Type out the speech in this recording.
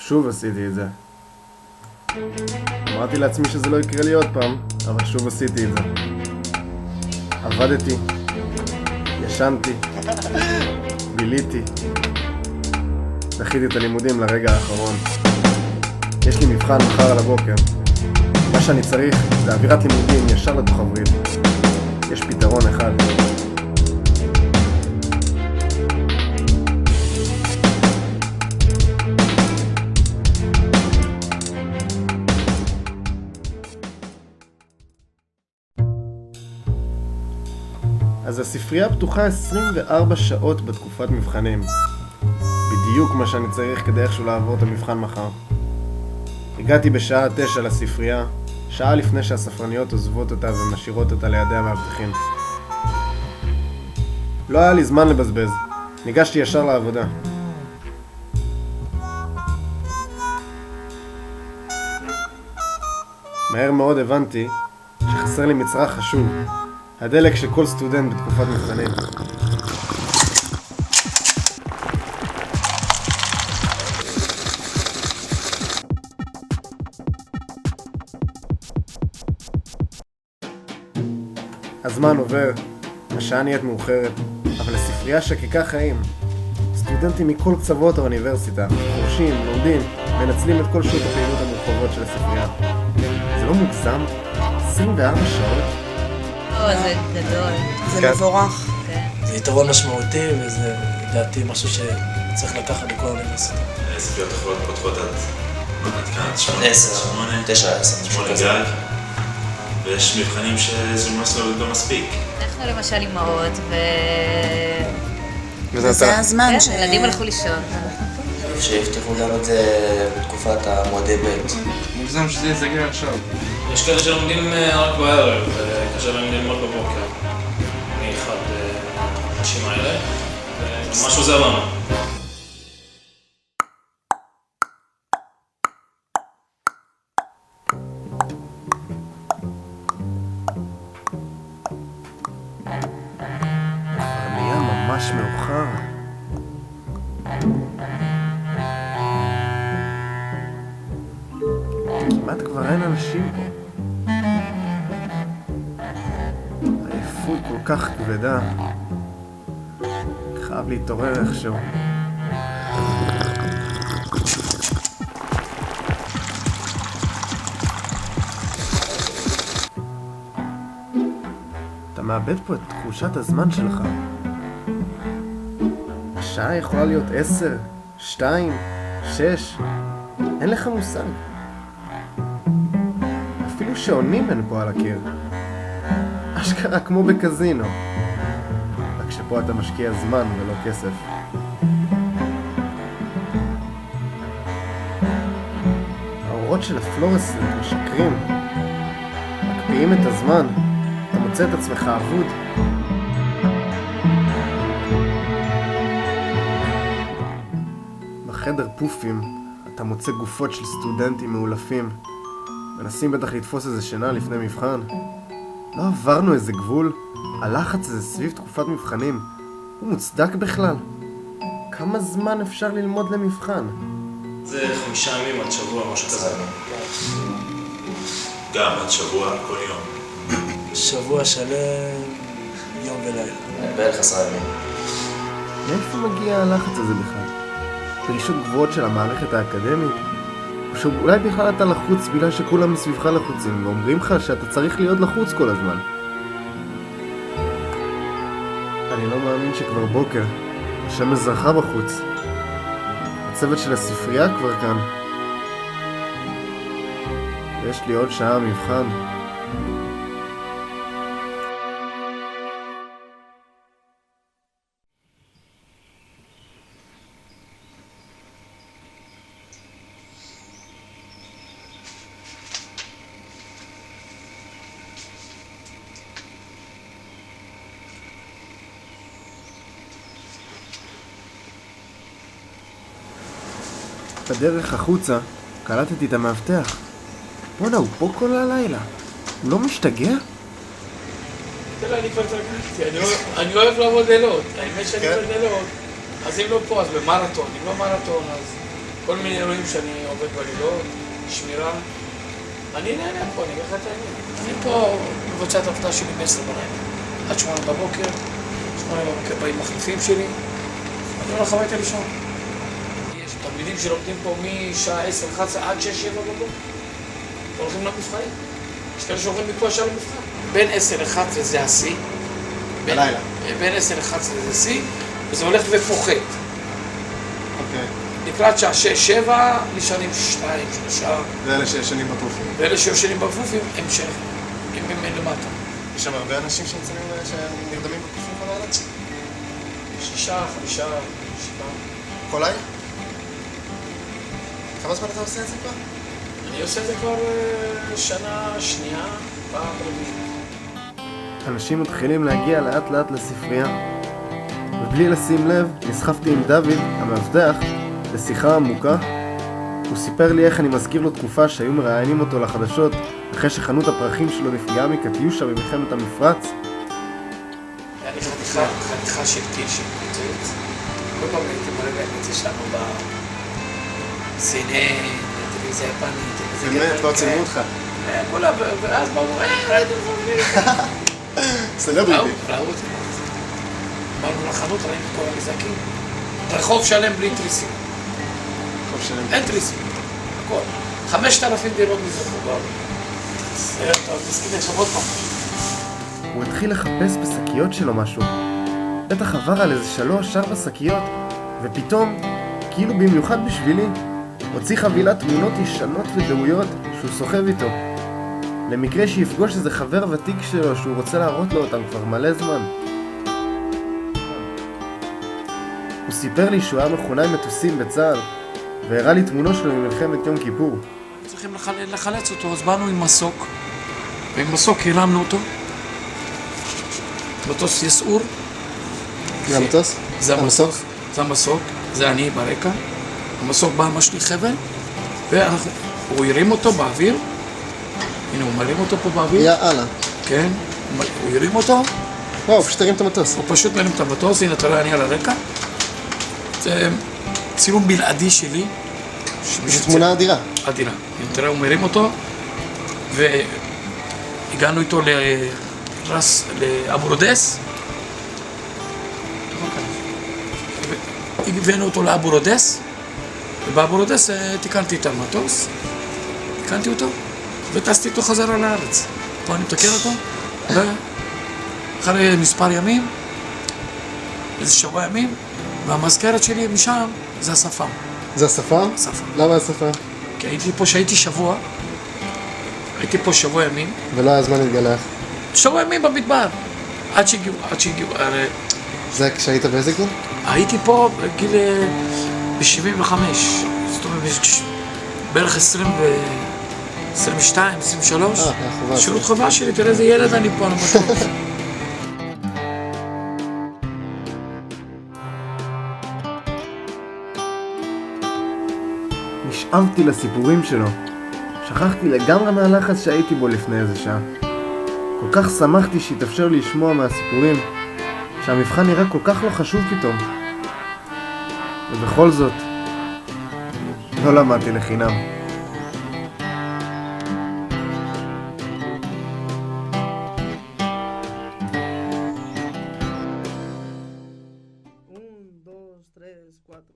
שוב עשיתי את זה. אמרתי לעצמי שזה לא יקרה לי עוד פעם, אבל שוב עשיתי את זה. עבדתי, ישנתי, ביליתי, דחיתי את הלימודים לרגע האחרון. יש לי מבחן מחר על הבוקר. מה שאני צריך זה אווירת לימודים ישר לתוך הווריד. יש פתרון אחד. אז הספרייה פתוחה 24 שעות בתקופת מבחנים. בדיוק מה שאני צריך כדי איכשהו לעבור את המבחן מחר. הגעתי בשעה 9 לספרייה, שעה לפני שהספרניות עוזבות אותה ומשאירות אותה לידי המאבטחים. לא היה לי זמן לבזבז, ניגשתי ישר לעבודה. מהר מאוד הבנתי שחסר לי מצרך חשוב, הדלק של כל סטודנט בתקופת מבחנים. הזמן עובר, השעה נהיית מאוחרת, אבל הספרייה שקיקה חיים. סטודנטים מכל קצוות האוניברסיטה, חורשים, לומדים, מנצלים את כל שעות הפעילות המורחבות של הספרייה. זה לא מוגזם? 24 שעות? זה גדול. זה מבורך. זה יתרון משמעותי, וזה לדעתי משהו שצריך לקחת בכל האוניברסיטה. ספריות אחרות פותחות עד כאן, 8, 9, 10, 8 גג, ויש מבחנים שזה ממש לא מספיק. אנחנו למשל אימהות, וזה הזמן ילדים הלכו לישון. שהבטיחו לנו את זה בתקופת המועדי ב'. מוגזם שזה יסגר עכשיו. יש כאלה שלומדים רק בערב, וקשה להם ללמוד בבוקר. אני אחד האנשים האלה, ומשהו זה לנו. נהיה ממש מאוחר. כמעט כבר אין אנשים פה. העייפות כל כך כבדה. חייב להתעורר איכשהו. אתה מאבד פה את תחושת הזמן שלך. השעה יכולה להיות 10, 2, 6, אין לך מושג. אפילו שעונים אין פה על הקיר. אשכרה כמו בקזינו. רק שפה אתה משקיע זמן ולא כסף. האורות של הפלורסנט משקרים. מקפיאים את הזמן. אתה מוצא את עצמך אבוד. בחדר פופים אתה מוצא גופות של סטודנטים מאולפים. מנסים בטח לתפוס איזה שינה לפני מבחן. לא עברנו איזה גבול. הלחץ הזה סביב תקופת מבחנים הוא מוצדק בכלל? כמה זמן אפשר ללמוד למבחן? זה 5 ימים עד שבוע, משהו כזה. גם עד שבוע, כל יום. שבוע שלם, יום ולילה. בערך 10 ימים. מאיפה מגיע הלחץ הזה בכלל? דרישות גבוהות של המערכת האקדמית? או שאולי בכלל אתה לחוץ בגלל שכולם מסביבך לחוצים ואומרים לך שאתה צריך להיות לחוץ כל הזמן? אני לא מאמין שכבר בוקר. השמש זרחה בחוץ. הצוות של הספרייה כבר כאן. יש לי עוד שעה מבחן. בדרך החוצה קלטתי את המאבטח. בוא'נה, הוא פה כל הלילה. הוא לא משתגע? תראה, אני כבר התרגלתי, אני לא אוהב לעבוד לילות. האמת שאני עובד לילות, אז אם לא פה, אז במרתון. אם לא מרתון, אז כל מיני אירועים שאני עובד בלילות, שמירה. אני נהנה פה, אני אגיד לך את העניין. אני פה מבצע את העבודה שלי ב-10 בלילה. עד 8 בבוקר, 8 בבוקר באים מחליפים שלי. אני הולך הביתה לישון. יש תלמידים שלומדים פה משעה 10, 11 עד 6, 7 בבוקר. הולכים למבחנים. יש כאלה שעוברים מפה ישר למבחן. בין 10 ל-11 זה השיא. בלילה. בין 10 ל-11 זה שיא, וזה הולך ופוחת. אוקיי. לקראת שעה 6, 7, נשארים 2, 3. ואלה שישנים בפופים. ואלה שיושנים בפופים, הם למטה. יש שם הרבה אנשים שנרדמים בפופים בלילה? 6, 5, 7. כל לילה? כמה זמן אתה עושה את זה כבר? אני עושה את זה כבר שנה שנייה, פעם רביעית. אנשים מתחילים להגיע לאט לאט לספרייה. ובלי לשים לב, נסחפתי עם דוד, המאבטח, לשיחה עמוקה. הוא סיפר לי איך אני מזכיר לו תקופה שהיו מראיינים אותו לחדשות אחרי שחנות הפרחים שלו נפגעה מקטיושה במלחמת המפרץ. אני חתיכה של טיל שפוצץ. כל פעם הייתי מראה להם את זה שם בסיני, טלוויזיה יפנית. באמת, לא צילמו אותך. כולה, ואז באו, ראיתם דברים. סלבריטי. ראו אותי. באנו לחנות, ראינו את כל המזעקים. רחוב שלם בלי תריסים. אין תריסים. הכל. 5,000 דירות נזרקו באו. טוב, תסכים עכשיו עוד פעם. הוא התחיל לחפש בשקיות שלו משהו. בטח עבר על איזה 3-4 שקיות, ופתאום, כאילו במיוחד בשבילי, הוציא חבילת תמונות ישנות ודאויות שהוא סוחב איתו. למקרה שיפגוש איזה חבר ותיק שלו שהוא רוצה להראות לו אותם כבר מלא זמן. הוא סיפר לי שהוא היה מכונאי מטוסים בצה"ל, והראה לי תמונו שלו ממלחמת יום כיפור. צריכים לחלץ אותו, אז באנו עם מסוק, ועם מסוק הרמנו אותו. מטוס יסעור. זה המטוס? זה המסוק. זה המסוק, זה אני ברקע. המסוק בא משליך חבל, והוא הרים אותו באוויר. הנה, הוא מרים אותו פה באוויר. יאללה. כן, הוא הרים אותו. הוא פשוט הרים את המטוס. הוא פשוט מרים את המטוס, הנה אתה רואה, אני על הרקע. זה צילום בלעדי שלי. זו תמונה אדירה. אדירה. אם תראה, הוא מרים אותו, והגענו איתו לאבו רודס. הבאנו אותו לאבו רודס, ובאבו רודס תיקנתי את המטוס, תיקנתי אותו, וטסתי אותו חזרה לארץ. פה אני מתקן אותו, ואחרי מספר ימים, איזה שבוע ימים, והמזכרת שלי משם זה השפם. זה השפם? השפם. למה השפם? כי הייתי פה שבוע ימים. ולא היה זמן להתגלח. שבוע ימים במדבר, עד שהגיעו, זה כשהיית באיזה גיל? הייתי פה בגיל ב-75, זאת אומרת בערך 22, 23, שירות חובה שלי, תראה איזה ילד אני פה, אני בטוח. נשאבתי לסיפורים שלו, שכחתי לגמרי מהלחץ שהייתי בו לפני איזה שעה. כל כך שמחתי שהתאפשר לי לשמוע מהסיפורים, שהמבחן נראה כל כך לא חשוב פתאום. ובכל זאת, לא למדתי לחינם. Un, dos, tres, cuatro.